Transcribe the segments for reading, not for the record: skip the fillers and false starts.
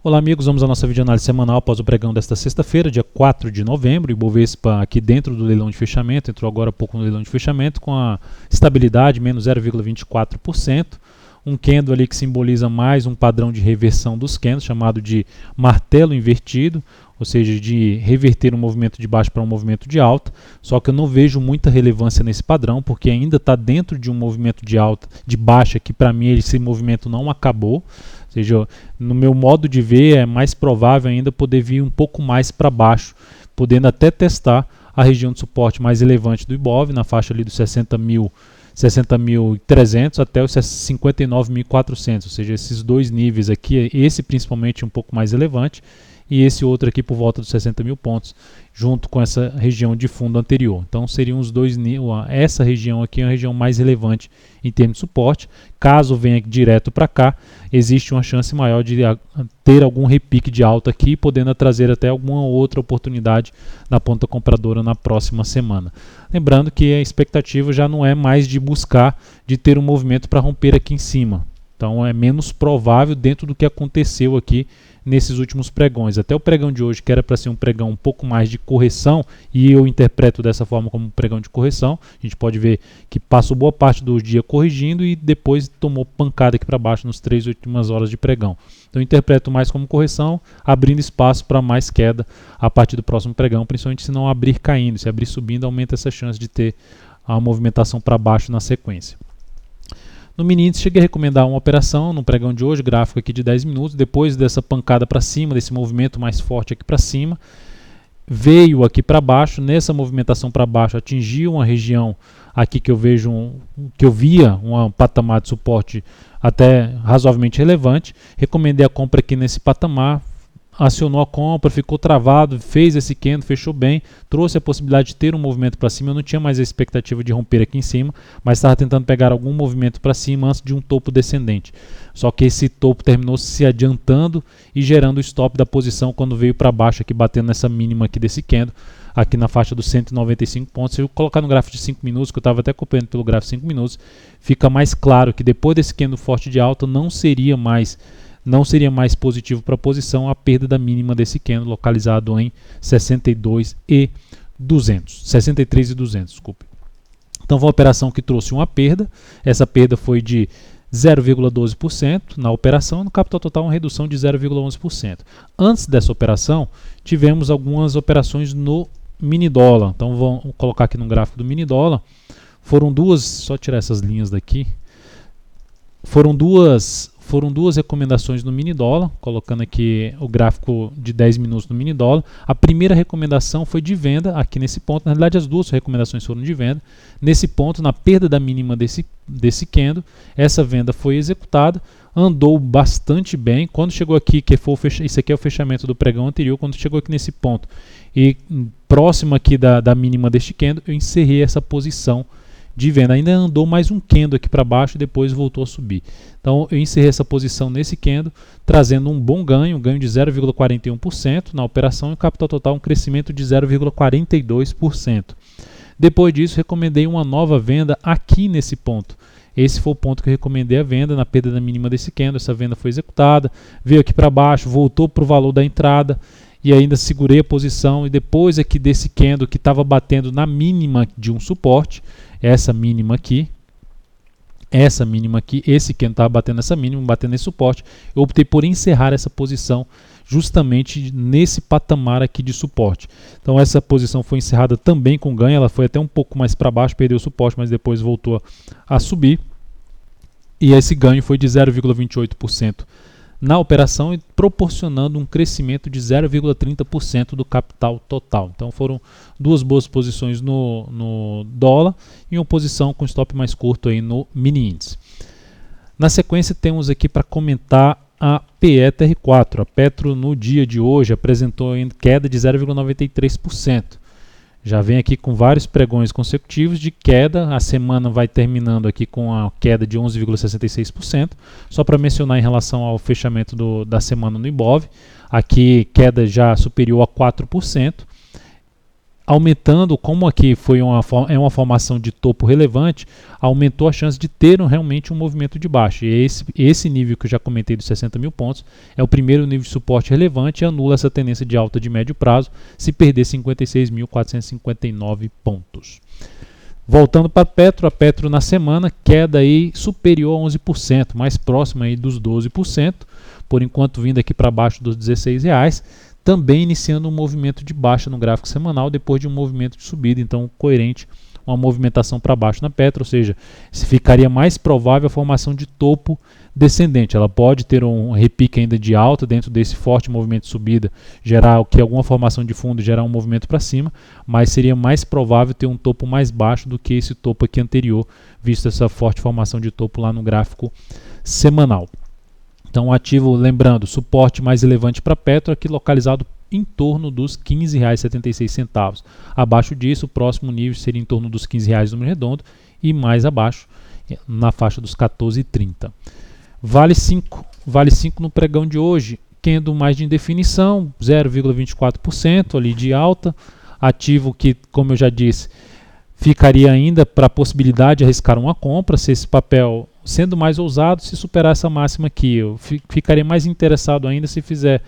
Olá amigos, vamos à nossa videoanálise semanal após o pregão desta sexta-feira, dia 4 de novembro. Ibovespa aqui dentro do leilão de fechamento, entrou agora há pouco no leilão de fechamento com a estabilidade, menos 0,24%. Um candle ali que simboliza mais um padrão de reversão dos candles, chamado de martelo invertido, ou seja, de reverter um movimento de baixo para um movimento de alta. Só que eu não vejo muita relevância nesse padrão, porque ainda está dentro de um movimento de alta, de baixa, que para mim esse movimento não acabou. Ou seja, no meu modo de ver, é mais provável ainda poder vir um pouco mais para baixo, podendo até testar a região de suporte mais relevante do Ibov, na faixa ali dos 60.300 até os 59.400, ou seja, esses dois níveis aqui, esse principalmente um pouco mais relevante, e esse outro aqui por volta dos 60.000 pontos, junto com essa região de fundo anterior. Então seriam os dois níveis, essa região aqui é a região mais relevante em termos de suporte. Caso venha direto para cá, existe uma chance maior de ter algum repique de alta aqui, podendo trazer até alguma outra oportunidade na ponta compradora na próxima semana. Lembrando que a expectativa já não é mais de buscar de ter um movimento para romper aqui em cima. Então é menos provável dentro do que aconteceu aqui nesses últimos pregões. Até o pregão de hoje, que era para ser um pregão um pouco mais de correção, e eu interpreto dessa forma como um pregão de correção, a gente pode ver que passou boa parte do dia corrigindo e depois tomou pancada aqui para baixo nas 3 últimas horas de pregão. Então eu interpreto mais como correção, abrindo espaço para mais queda a partir do próximo pregão, principalmente se não abrir caindo. Se abrir subindo, aumenta essa chance de ter a movimentação para baixo na sequência. No mini índice, cheguei a recomendar uma operação no pregão de hoje, gráfico aqui de 10 minutos, depois dessa pancada para cima, desse movimento mais forte aqui para cima, veio aqui para baixo, nessa movimentação para baixo atingiu uma região aqui que eu vejo, que eu via um patamar de suporte até razoavelmente relevante, recomendei a compra aqui nesse patamar, acionou a compra, ficou travado, fez esse candle, fechou bem, trouxe a possibilidade de ter um movimento para cima. Eu não tinha mais a expectativa de romper aqui em cima, mas estava tentando pegar algum movimento para cima antes de um topo descendente. Só que esse topo terminou se adiantando e gerando o stop da posição quando veio para baixo, aqui batendo nessa mínima aqui desse candle, aqui na faixa dos 195 pontos. Se eu colocar no gráfico de 5 minutos, que eu estava até acompanhando pelo gráfico de 5 minutos, fica mais claro que depois desse candle forte de alta não seria mais positivo para a posição a perda da mínima desse candle, localizado em 63.200, desculpe. Então foi uma operação que trouxe uma perda, essa perda foi de 0,12% na operação, no capital total uma redução de 0,11%. Antes dessa operação, tivemos algumas operações no mini dólar. Então vamos colocar aqui no gráfico do mini dólar, foram duas, só tirar essas linhas daqui, foram duas recomendações no mini dólar, colocando aqui o gráfico de 10 minutos no mini dólar. A primeira recomendação foi de venda aqui nesse ponto, na realidade as duas recomendações foram de venda. Nesse ponto, na perda da mínima desse candle, essa venda foi executada, andou bastante bem. Quando chegou aqui, isso aqui é o fechamento do pregão anterior, quando chegou aqui nesse ponto e próximo aqui da mínima deste candle, eu encerrei essa posição de venda. Ainda andou mais um candle aqui para baixo e depois voltou a subir. Então eu encerrei essa posição nesse candle, trazendo um bom ganho, de 0,41% na operação e o capital total um crescimento de 0,42%. Depois disso, recomendei uma nova venda aqui nesse ponto. Esse foi o ponto que eu recomendei a venda, na perda da mínima desse candle. Essa venda foi executada, veio aqui para baixo, voltou para o valor da entrada e ainda segurei a posição. E depois aqui desse candle que estava batendo na mínima de um suporte, essa mínima aqui, esse candle estava batendo nessa mínima, batendo nesse suporte, eu optei por encerrar essa posição justamente nesse patamar aqui de suporte. Então essa posição foi encerrada também com ganho, ela foi até um pouco mais para baixo, perdeu o suporte, mas depois voltou a subir. E esse ganho foi de 0,28% na operação e proporcionando um crescimento de 0,30% do capital total. Então foram duas boas posições no dólar e uma posição com stop mais curto aí no mini índice. Na sequência temos aqui para comentar a PETR4. A Petro no dia de hoje apresentou queda de 0,93%. Já vem aqui com vários pregões consecutivos de queda. A semana vai terminando aqui com a queda de 11,66%. Só para mencionar em relação ao fechamento da semana no Ibov, aqui queda já superior a 4%. aumentando, como aqui é uma formação de topo relevante, aumentou a chance de ter realmente um movimento de baixa. E esse nível que eu já comentei dos 60 mil pontos é o primeiro nível de suporte relevante e anula essa tendência de alta de médio prazo se perder 56.459 pontos. Voltando para a Petro na semana, queda aí superior a 11%, mais próxima aí dos 12%, por enquanto vindo aqui para baixo dos R$16, também iniciando um movimento de baixa no gráfico semanal depois de um movimento de subida, então coerente uma movimentação para baixo na Petro, ou seja, ficaria mais provável a formação de topo descendente. Ela pode ter um repique ainda de alta dentro desse forte movimento de subida, gerar que alguma formação de fundo, gerar um movimento para cima, mas seria mais provável ter um topo mais baixo do que esse topo aqui anterior, visto essa forte formação de topo lá no gráfico semanal. Então o ativo, lembrando, suporte mais relevante para Petro aqui localizado em torno dos R$ 15,76. Abaixo disso, o próximo nível seria em torno dos R$ 15 número redondo e mais abaixo, na faixa dos R$ 14,30. Vale 5 no pregão de hoje, tendo mais de indefinição, 0,24% ali de alta, ativo que, como eu já disse, ficaria ainda para a possibilidade de arriscar uma compra, se esse papel, sendo mais ousado, se superar essa máxima aqui. Eu ficaria mais interessado ainda se fizer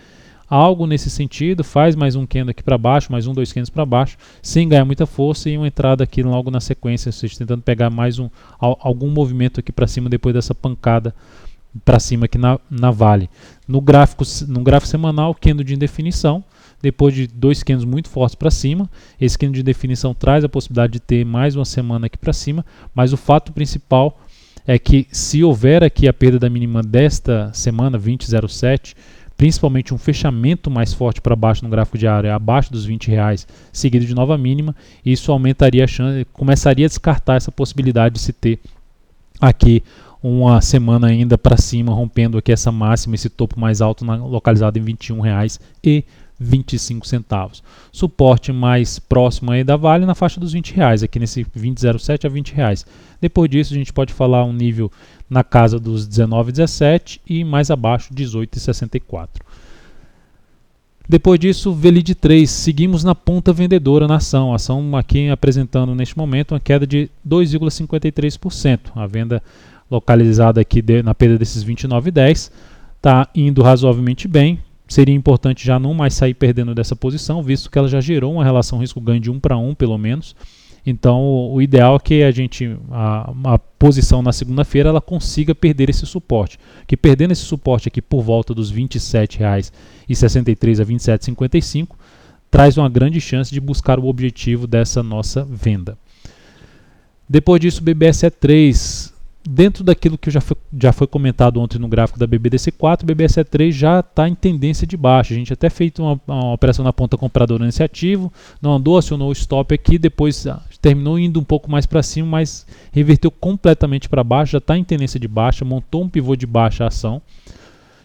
algo nesse sentido, faz mais um candle aqui para baixo, mais dois candles para baixo, sem ganhar muita força e uma entrada aqui logo na sequência, ou seja, tentando pegar mais algum movimento aqui para cima depois dessa pancada para cima aqui na Vale. No gráfico semanal, candle de indefinição, depois de dois candles muito fortes para cima. Esse candle de indefinição traz a possibilidade de ter mais uma semana aqui para cima, mas o fato principal é que se houver aqui a perda da mínima desta semana, 20,07, principalmente um fechamento mais forte para baixo no gráfico diário, abaixo dos R$20, seguido de nova mínima, isso aumentaria a chance, começaria a descartar essa possibilidade de se ter aqui uma semana ainda para cima, rompendo aqui essa máxima, esse topo mais alto localizado em R$21,25. Suporte mais próximo aí da Vale na faixa dos R$20, aqui nesse 20,07 a R$20. Depois disso a gente pode falar um nível na casa dos 19,17 e mais abaixo 18,64. Depois disso, VLID 3, seguimos na ponta vendedora na ação. A ação aqui apresentando neste momento uma queda de 2,53%. A venda localizada aqui na perda desses 29,10 está indo razoavelmente bem. Seria importante já não mais sair perdendo dessa posição, visto que ela já gerou uma relação risco-ganho de 1 para 1 pelo menos. Então o ideal é que a posição na segunda-feira ela consiga perder esse suporte. Que perdendo esse suporte aqui por volta dos R$ 27,63 a R$ 27,55 traz uma grande chance de buscar o objetivo dessa nossa venda. Depois disso, BBSE3, dentro daquilo que já foi comentado ontem no gráfico da BBDC4, o BBSE3 já está em tendência de baixa. A gente até fez uma operação na ponta compradora nesse ativo, não andou, acionou o stop aqui, depois terminou indo um pouco mais para cima, mas reverteu completamente para baixo, já está em tendência de baixa, montou um pivô de baixa a ação.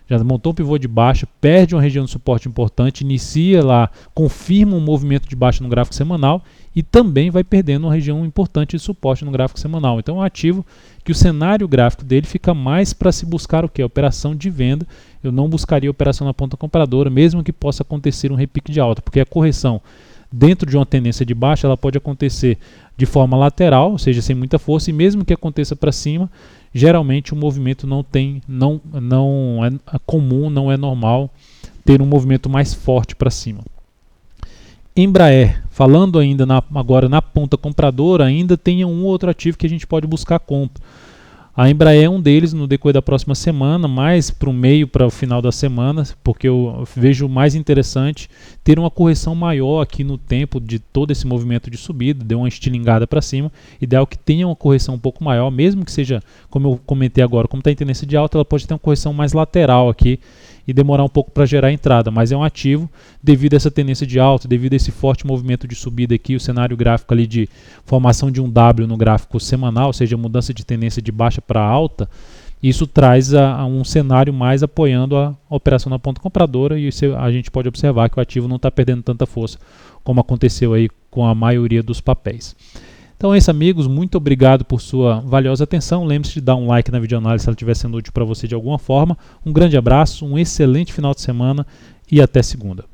Já montou um pivô de baixa, perde uma região de suporte importante, inicia lá, confirma um movimento de baixa no gráfico semanal e também vai perdendo uma região importante de suporte no gráfico semanal. Então é um ativo que o cenário gráfico dele fica mais para se buscar o que? Operação de venda. Eu não buscaria operação na ponta compradora, mesmo que possa acontecer um repique de alta, porque a correção dentro de uma tendência de baixa ela pode acontecer de forma lateral, ou seja, sem muita força, e mesmo que aconteça para cima, geralmente o movimento não é comum, não é normal ter um movimento mais forte para cima. Embraer, falando ainda agora na ponta compradora, ainda tem um outro ativo que a gente pode buscar compra. A Embraer é um deles no decorrer da próxima semana, mais para o meio, para o final da semana, porque eu vejo mais interessante ter uma correção maior aqui no tempo de todo esse movimento de subida, deu uma estilingada para cima, ideal que tenha uma correção um pouco maior, mesmo que seja, como eu comentei agora, como está em tendência de alta, ela pode ter uma correção mais lateral aqui e demorar um pouco para gerar entrada, mas é um ativo devido a essa tendência de alta, devido a esse forte movimento de subida aqui, o cenário gráfico ali de formação de um W no gráfico semanal, ou seja, mudança de tendência de baixa para alta, isso traz um cenário mais apoiando a operação na ponta compradora e a gente pode observar que o ativo não está perdendo tanta força como aconteceu aí com a maioria dos papéis. Então é isso, amigos, muito obrigado por sua valiosa atenção. Lembre-se de dar um like na videoanálise se ela estiver sendo útil para você de alguma forma. Um grande abraço, um excelente final de semana e até segunda.